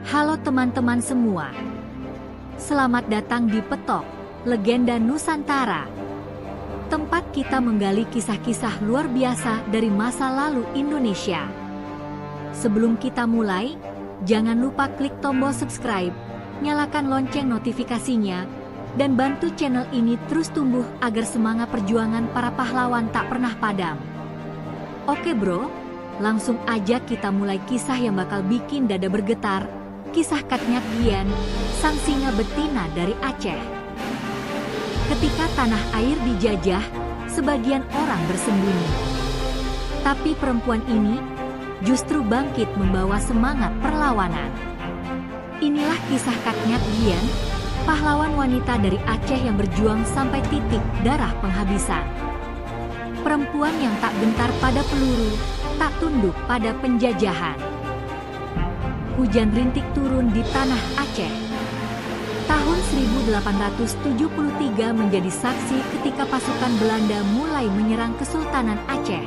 Halo teman-teman semua. Selamat datang di Petok, Legenda Nusantara. Tempat kita menggali kisah-kisah luar biasa dari masa lalu Indonesia. Sebelum kita mulai, jangan lupa klik tombol subscribe, nyalakan lonceng notifikasinya, dan bantu channel ini terus tumbuh agar semangat perjuangan para pahlawan tak pernah padam. Oke bro, langsung aja kita mulai kisah yang bakal bikin dada bergetar. Kisah Katnyak Dian, sang singa betina dari Aceh. Ketika tanah air dijajah, sebagian orang bersembunyi. Tapi perempuan ini justru bangkit membawa semangat perlawanan. Inilah kisah Katnyak Dian, pahlawan wanita dari Aceh yang berjuang sampai titik darah penghabisan. Perempuan yang tak gentar pada peluru, tak tunduk pada penjajahan. Hujan rintik turun di tanah Aceh. Tahun 1873 menjadi saksi ketika pasukan Belanda mulai menyerang Kesultanan Aceh.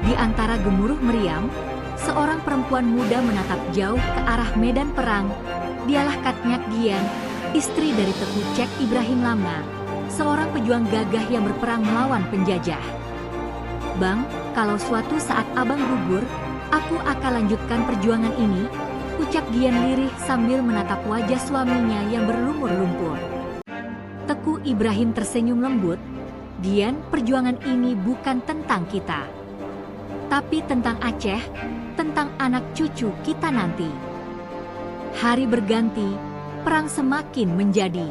Di antara gemuruh meriam, seorang perempuan muda menatap jauh ke arah medan perang. Dialah Katnyak Dian, istri dari Teku Cek Ibrahim Lamna, seorang pejuang gagah yang berperang melawan penjajah. Bang, kalau suatu saat abang gugur, aku akan lanjutkan perjuangan ini, ucap Dian lirih sambil menatap wajah suaminya yang berlumur lumpur. Teku Ibrahim tersenyum lembut, Dian, perjuangan ini bukan tentang kita, tapi tentang Aceh, tentang anak cucu kita nanti. Hari berganti, perang semakin menjadi.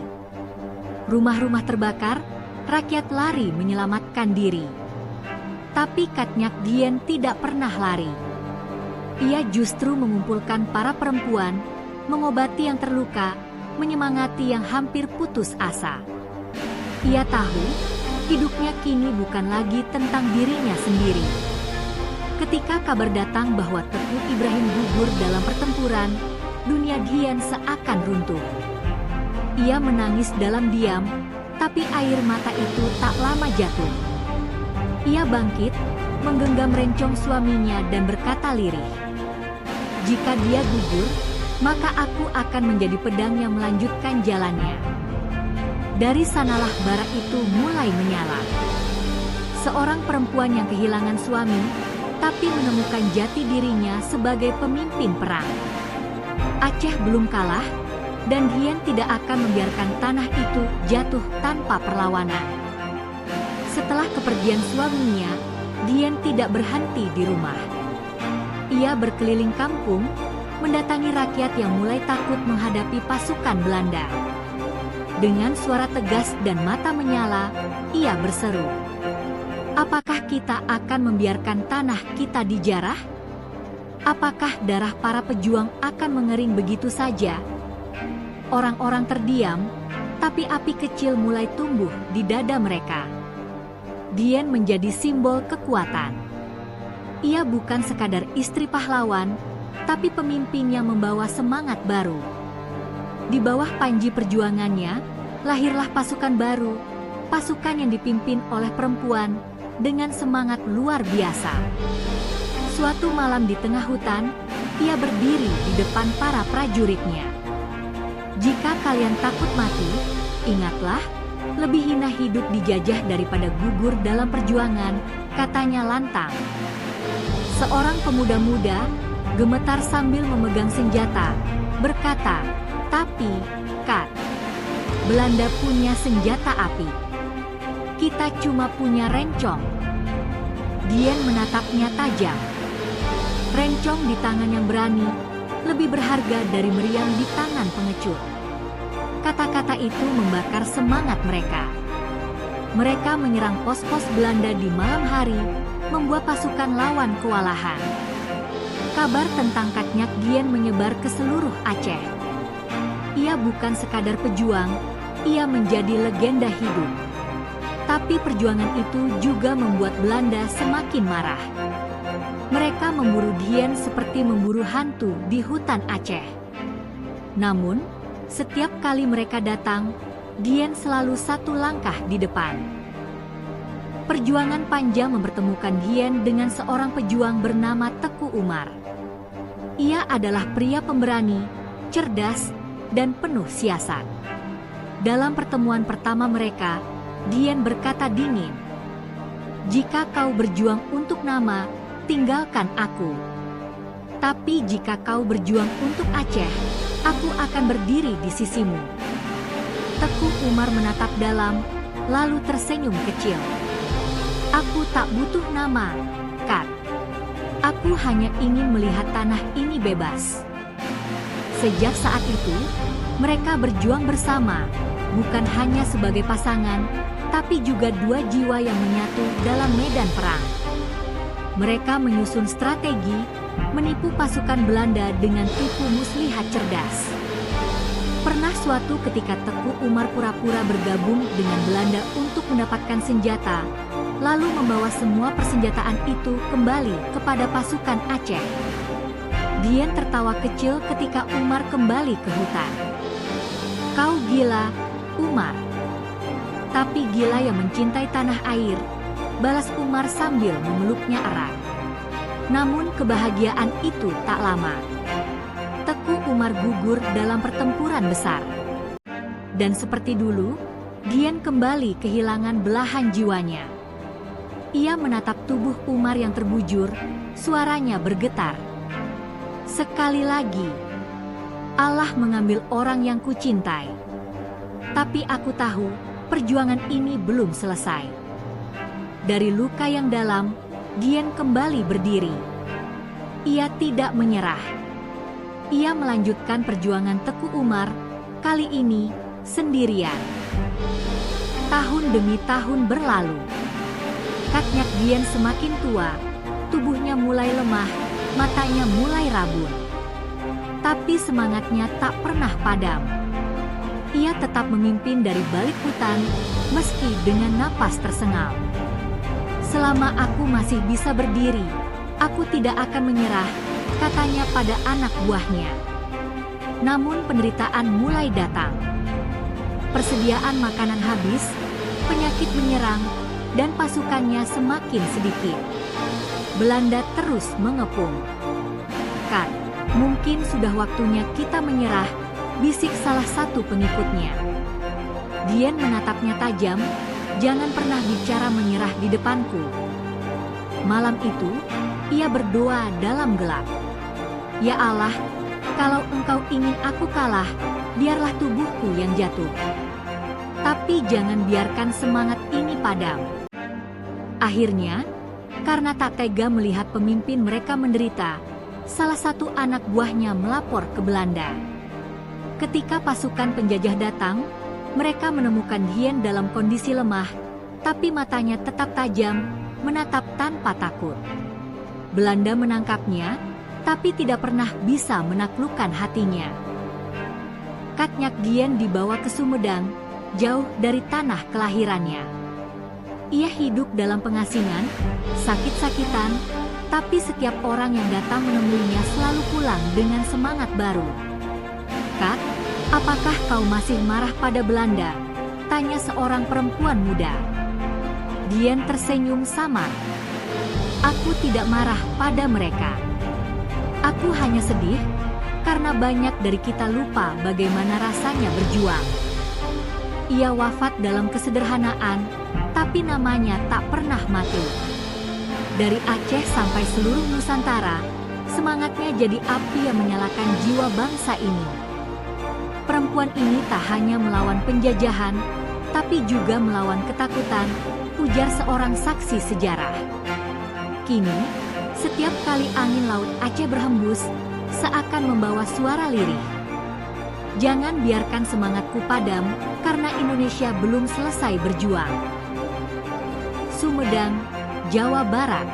Rumah-rumah terbakar, rakyat lari menyelamatkan diri. Tapi Katnyak Dian tidak pernah lari. Ia justru mengumpulkan para perempuan, mengobati yang terluka, menyemangati yang hampir putus asa. Ia tahu, hidupnya kini bukan lagi tentang dirinya sendiri. Ketika kabar datang bahwa Teku Ibrahim gugur dalam pertempuran, dunia Dian seakan runtuh. Ia menangis dalam diam, tapi air mata itu tak lama jatuh. Ia bangkit, menggenggam rencong suaminya dan berkata lirih, "Jika dia gugur, maka aku akan menjadi pedang yang melanjutkan jalannya." Dari sanalah bara itu mulai menyala. Seorang perempuan yang kehilangan suami, tapi menemukan jati dirinya sebagai pemimpin perang. Aceh belum kalah, dan Dian tidak akan membiarkan tanah itu jatuh tanpa perlawanan. Setelah kepergian suaminya, Dian tidak berhenti di rumah. Ia berkeliling kampung, mendatangi rakyat yang mulai takut menghadapi pasukan Belanda. Dengan suara tegas dan mata menyala, ia berseru, "Apakah kita akan membiarkan tanah kita dijarah? Apakah darah para pejuang akan mengering begitu saja?" Orang-orang terdiam, tapi api kecil mulai tumbuh di dada mereka. Dian menjadi simbol kekuatan. Ia bukan sekadar istri pahlawan, tapi pemimpin yang membawa semangat baru. Di bawah panji perjuangannya, lahirlah pasukan baru, pasukan yang dipimpin oleh perempuan dengan semangat luar biasa. Suatu malam di tengah hutan, ia berdiri di depan para prajuritnya. "Jika kalian takut mati, ingatlah, lebih hina hidup dijajah daripada gugur dalam perjuangan," katanya lantang. Seorang pemuda muda gemetar sambil memegang senjata, berkata, "Tapi, Kat, Belanda punya senjata api. Kita cuma punya rencong." Dian menatapnya tajam. Rencong di tangan yang berani lebih berharga dari meriam di tangan pengecut. Kata-kata itu membakar semangat mereka. Mereka menyerang pos-pos Belanda di malam hari, membuat pasukan lawan kewalahan. Kabar tentang Katnyak Dian menyebar ke seluruh Aceh. Ia bukan sekadar pejuang, ia menjadi legenda hidup. Tapi perjuangan itu juga membuat Belanda semakin marah. Mereka memburu Dian seperti memburu hantu di hutan Aceh. Namun, setiap kali mereka datang, Dian selalu satu langkah di depan. Perjuangan panjang mempertemukan Dian dengan seorang pejuang bernama Teku Umar. Ia adalah pria pemberani, cerdas, dan penuh siasat. Dalam pertemuan pertama mereka, Dian berkata dingin, "Jika kau berjuang untuk nama, tinggalkan aku. Tapi jika kau berjuang untuk Aceh, aku akan berdiri di sisimu." Teku Umar menatap dalam, lalu tersenyum kecil. "Aku tak butuh nama, Kat. Aku hanya ingin melihat tanah ini bebas." Sejak saat itu, mereka berjuang bersama, bukan hanya sebagai pasangan, tapi juga dua jiwa yang menyatu dalam medan perang. Mereka menyusun strategi, menipu pasukan Belanda dengan tipu muslihat cerdas. Pernah suatu ketika Teku Umar pura-pura bergabung dengan Belanda untuk mendapatkan senjata, lalu membawa semua persenjataan itu kembali kepada pasukan Aceh. Dian tertawa kecil ketika Umar kembali ke hutan. "Kau gila, Umar. Tapi gila yang mencintai tanah air," balas Umar sambil memeluknya erat. Namun kebahagiaan itu tak lama. Teku Umar gugur dalam pertempuran besar. Dan seperti dulu, Dian kembali kehilangan belahan jiwanya. Ia menatap tubuh Umar yang terbujur, suaranya bergetar. "Sekali lagi, Allah mengambil orang yang kucintai. Tapi aku tahu, perjuangan ini belum selesai." Dari luka yang dalam, Dian kembali berdiri. Ia tidak menyerah. Ia melanjutkan perjuangan Teku Umar, kali ini sendirian. Tahun demi tahun berlalu. Katnyak Dian semakin tua, tubuhnya mulai lemah, matanya mulai rabun. Tapi semangatnya tak pernah padam. Ia tetap memimpin dari balik hutan, meski dengan napas tersengal. "Selama aku masih bisa berdiri, aku tidak akan menyerah," katanya pada anak buahnya. Namun penderitaan mulai datang. Persediaan makanan habis, penyakit menyerang, dan pasukannya semakin sedikit. Belanda terus mengepung. "Kat, mungkin sudah waktunya kita menyerah," bisik salah satu pengikutnya. Dian menatapnya tajam, "Jangan pernah bicara menyerah di depanku." Malam itu, ia berdoa dalam gelap. "Ya Allah, kalau Engkau ingin aku kalah, biarlah tubuhku yang jatuh. Tapi jangan biarkan semangat ini padam." Akhirnya, karena tak tega melihat pemimpin mereka menderita, salah satu anak buahnya melapor ke Belanda. Ketika pasukan penjajah datang, mereka menemukan Dian dalam kondisi lemah, tapi matanya tetap tajam, menatap tanpa takut. Belanda menangkapnya, tapi tidak pernah bisa menaklukkan hatinya. Katnyak Dian dibawa ke Sumedang, jauh dari tanah kelahirannya. Ia hidup dalam pengasingan, sakit-sakitan, tapi setiap orang yang datang menemuinya selalu pulang dengan semangat baru. "Kat, apakah kau masih marah pada Belanda?" tanya seorang perempuan muda. Dian tersenyum samar. "Aku tidak marah pada mereka. Aku hanya sedih, karena banyak dari kita lupa bagaimana rasanya berjuang." Ia wafat dalam kesederhanaan, tapi namanya tak pernah mati. Dari Aceh sampai seluruh Nusantara, semangatnya jadi api yang menyalakan jiwa bangsa ini. Perempuan ini tak hanya melawan penjajahan, tapi juga melawan ketakutan, ujar seorang saksi sejarah. Kini, setiap kali angin laut Aceh berhembus, seakan membawa suara lirih. Jangan biarkan semangatku padam, karena Indonesia belum selesai berjuang. Sumedang, Jawa Barat.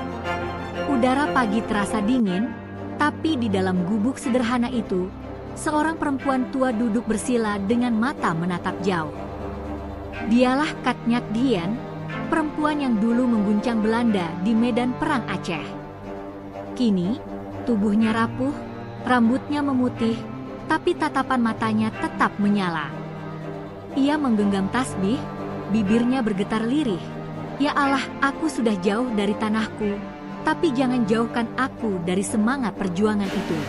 Udara pagi terasa dingin, tapi di dalam gubuk sederhana itu, seorang perempuan tua duduk bersila dengan mata menatap jauh. Dialah Katnyak Dian, perempuan yang dulu mengguncang Belanda di medan perang Aceh. Kini, tubuhnya rapuh, rambutnya memutih, tapi tatapan matanya tetap menyala. Ia menggenggam tasbih, bibirnya bergetar lirih. "Ya Allah, aku sudah jauh dari tanahku, tapi jangan jauhkan aku dari semangat perjuangan itu.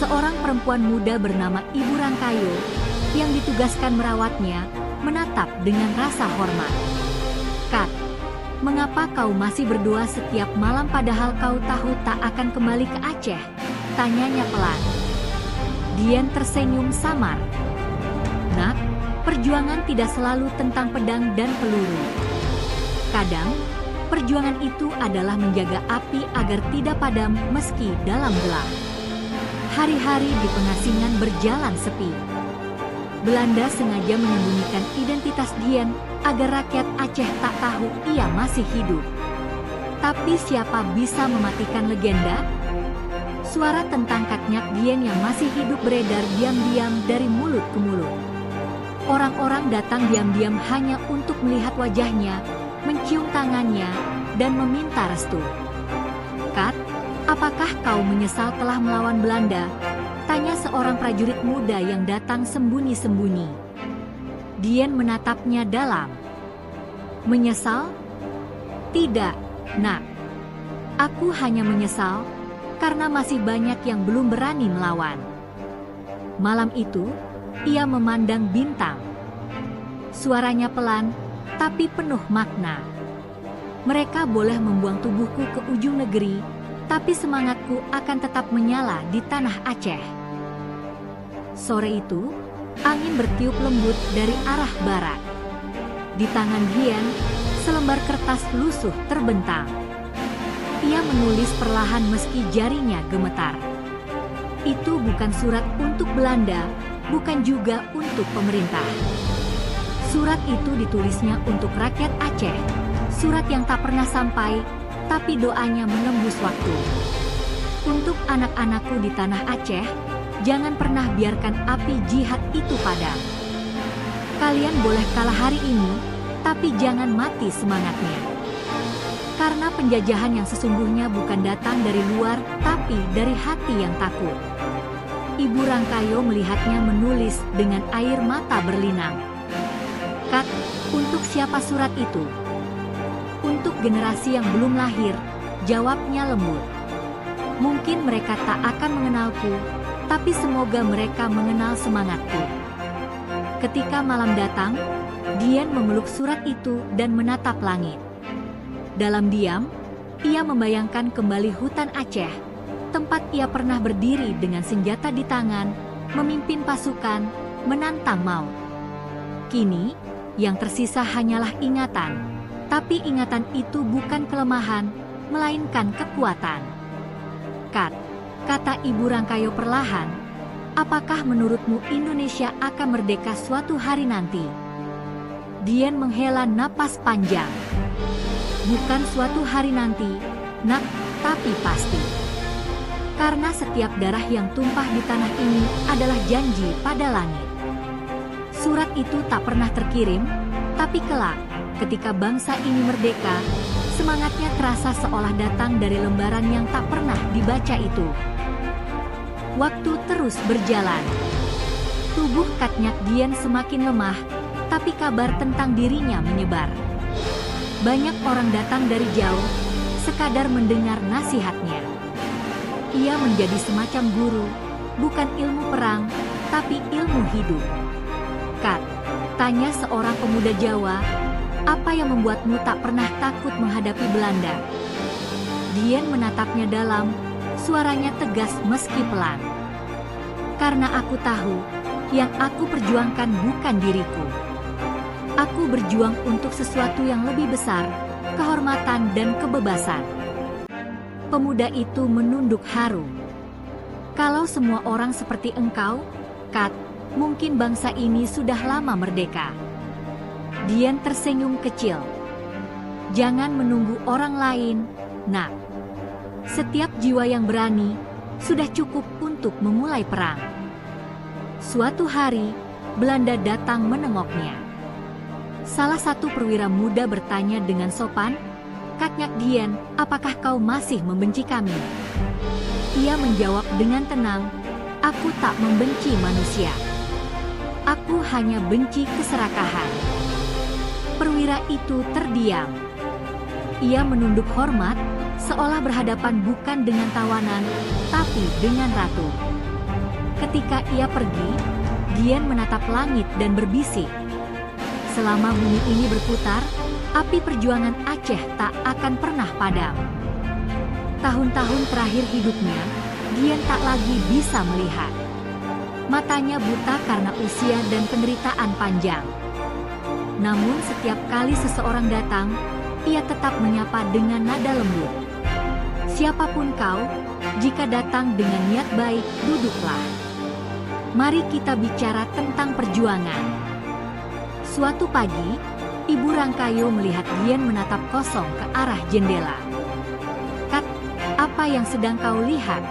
Seorang perempuan muda bernama Ibu Rangkayo, yang ditugaskan merawatnya, menatap dengan rasa hormat. "Kat, mengapa kau masih berdoa setiap malam padahal kau tahu tak akan kembali ke Aceh?" tanyanya pelan. Dian tersenyum samar. "Nak, perjuangan tidak selalu tentang pedang dan peluru. Kadang, perjuangan itu adalah menjaga api agar tidak padam meski dalam gelap." Hari-hari di pengasingan berjalan sepi. Belanda sengaja menyembunyikan identitas Dian agar rakyat Aceh tak tahu ia masih hidup. Tapi siapa bisa mematikan legenda? Suara tentang Katnyak Dian yang masih hidup beredar diam-diam dari mulut ke mulut. Orang-orang datang diam-diam hanya untuk melihat wajahnya, mencium tangannya, dan meminta restu. "Kat, apakah kau menyesal telah melawan Belanda?" tanya seorang prajurit muda yang datang sembunyi-sembunyi. Dian menatapnya dalam. "Menyesal? Tidak, Nak. Aku hanya menyesal karena masih banyak yang belum berani melawan." Malam itu, ia memandang bintang. Suaranya pelan, tapi penuh makna. "Mereka boleh membuang tubuhku ke ujung negeri, tapi semangatku akan tetap menyala di tanah Aceh." Sore itu, angin bertiup lembut dari arah barat. Di tangan Dian, selembar kertas lusuh terbentang. Ia menulis perlahan meski jarinya gemetar. Itu bukan surat untuk Belanda, bukan juga untuk pemerintah. Surat itu ditulisnya untuk rakyat Aceh, surat yang tak pernah sampai, tapi doanya menembus waktu. "Untuk anak-anakku di tanah Aceh, jangan pernah biarkan api jihad itu padam. Kalian boleh kalah hari ini, tapi jangan mati semangatnya. Karena penjajahan yang sesungguhnya bukan datang dari luar, tapi dari hati yang takut." Ibu Rangkayo melihatnya menulis dengan air mata berlinang. "Kat, untuk siapa surat itu?" "Untuk generasi yang belum lahir," jawabnya lembut. "Mungkin mereka tak akan mengenalku, tapi semoga mereka mengenal semangatku." Ketika malam datang, Dian memeluk surat itu dan menatap langit. Dalam diam, ia membayangkan kembali hutan Aceh, tempat ia pernah berdiri dengan senjata di tangan, memimpin pasukan, menantang maut. Kini, yang tersisa hanyalah ingatan, tapi ingatan itu bukan kelemahan, melainkan kekuatan. "Kat," kata Ibu Rangkayo perlahan, "apakah menurutmu Indonesia akan merdeka suatu hari nanti?" Dian menghela napas panjang. "Bukan suatu hari nanti, Nak, tapi pasti. Karena setiap darah yang tumpah di tanah ini adalah janji pada langit." Surat itu tak pernah terkirim, tapi kelak, ketika bangsa ini merdeka, semangatnya terasa seolah datang dari lembaran yang tak pernah dibaca itu. Waktu terus berjalan. Tubuh Katnyak Dian semakin lemah, tapi kabar tentang dirinya menyebar. Banyak orang datang dari jauh, sekadar mendengar nasihatnya. Ia menjadi semacam guru, bukan ilmu perang, tapi ilmu hidup. "Kat," tanya seorang pemuda Jawa, "apa yang membuatmu tak pernah takut menghadapi Belanda?" Dian menatapnya dalam, suaranya tegas meski pelan. "Karena aku tahu, yang aku perjuangkan bukan diriku. Aku berjuang untuk sesuatu yang lebih besar, kehormatan dan kebebasan." Pemuda itu menunduk haru. "Kalau semua orang seperti engkau, Kat, mungkin bangsa ini sudah lama merdeka." Dian tersenyum kecil. "Jangan menunggu orang lain, Nak. Setiap jiwa yang berani, sudah cukup untuk memulai perang." Suatu hari, Belanda datang menengoknya. Salah satu perwira muda bertanya dengan sopan, "Katnyak Dian, apakah kau masih membenci kami?" Ia menjawab dengan tenang, "Aku tak membenci manusia. Aku hanya benci keserakahan." Perwira itu terdiam. Ia menunduk hormat, seolah berhadapan bukan dengan tawanan, tapi dengan ratu. Ketika ia pergi, Dian menatap langit dan berbisik. Selama bumi ini berputar, api perjuangan Aceh tak akan pernah padam. Tahun-tahun terakhir hidupnya, Dian tak lagi bisa melihat. Matanya buta karena usia dan penderitaan panjang. Namun setiap kali seseorang datang, ia tetap menyapa dengan nada lembut. Siapapun kau, jika datang dengan niat baik, duduklah. Mari kita bicara tentang perjuangan. Suatu pagi, Ibu Rangkayo melihat Dian menatap kosong ke arah jendela. "Kat, apa yang sedang kau lihat?"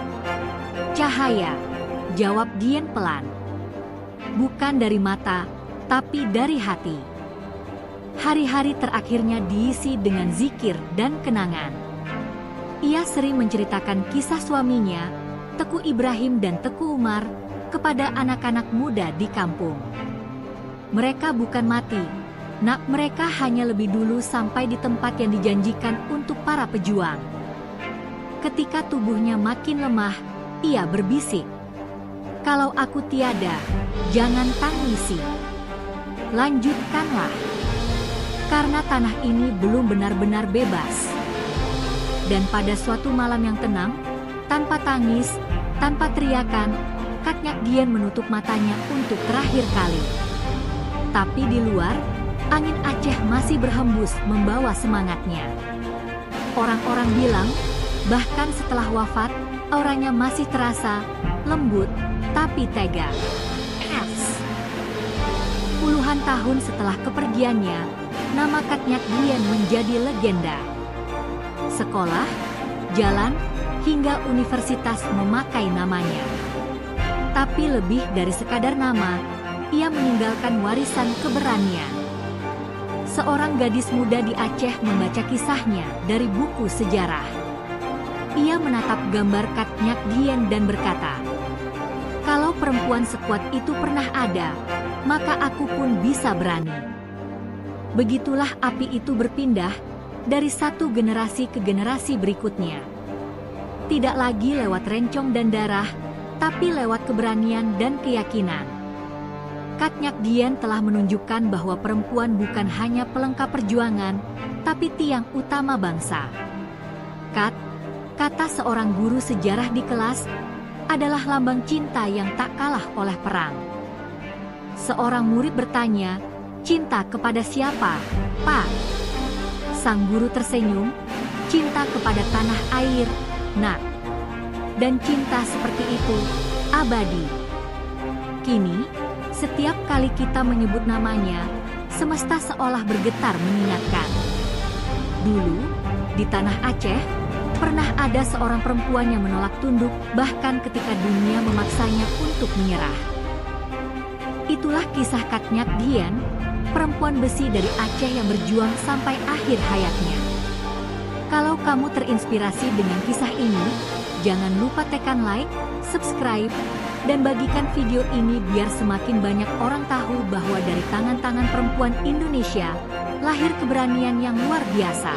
"Cahaya," jawab Dian pelan. "Bukan dari mata, tapi dari hati." Hari-hari terakhirnya diisi dengan zikir dan kenangan. Ia sering menceritakan kisah suaminya, Teku Ibrahim dan Teku Umar, kepada anak-anak muda di kampung. Mereka bukan mati, nak, mereka hanya lebih dulu sampai di tempat yang dijanjikan untuk para pejuang. Ketika tubuhnya makin lemah, ia berbisik, "Kalau aku tiada, jangan tangisi. Lanjutkanlah. Karena tanah ini belum benar-benar bebas." Dan pada suatu malam yang tenang, tanpa tangis, tanpa teriakan, Kak Nyak Dian menutup matanya untuk terakhir kali. Tapi di luar, angin Aceh masih berhembus membawa semangatnya. Orang-orang bilang, bahkan setelah wafat, auranya masih terasa, lembut, tapi tega. Puluhan tahun setelah kepergiannya, nama Kak Nyak Dian menjadi legenda. Sekolah, jalan, hingga universitas memakai namanya. Tapi lebih dari sekadar nama, ia meninggalkan warisan keberanian. Seorang gadis muda di Aceh membaca kisahnya dari buku sejarah. Ia menatap gambar Kak Nyak Dian dan berkata, "Kalau perempuan sekuat itu pernah ada, maka aku pun bisa berani." Begitulah api itu berpindah dari satu generasi ke generasi berikutnya. Tidak lagi lewat rencong dan darah, tapi lewat keberanian dan keyakinan. Kak Nyak Dian telah menunjukkan bahwa perempuan bukan hanya pelengkap perjuangan, tapi tiang utama bangsa. "Kat," kata seorang guru sejarah di kelas, "adalah lambang cinta yang tak kalah oleh perang." Seorang murid bertanya, "Cinta kepada siapa, Pak?" Sang guru tersenyum, "Cinta kepada tanah air, Nak. Dan cinta seperti itu, abadi." Kini, setiap kali kita menyebut namanya, semesta seolah bergetar mengingatkan. Dulu, di tanah Aceh, pernah ada seorang perempuan yang menolak tunduk bahkan ketika dunia memaksanya untuk menyerah. Itulah kisah Kak Nyak Dian, perempuan besi dari Aceh yang berjuang sampai akhir hayatnya. Kalau kamu terinspirasi dengan kisah ini, jangan lupa tekan like, subscribe, dan bagikan video ini biar semakin banyak orang tahu bahwa dari tangan-tangan perempuan Indonesia, lahir keberanian yang luar biasa.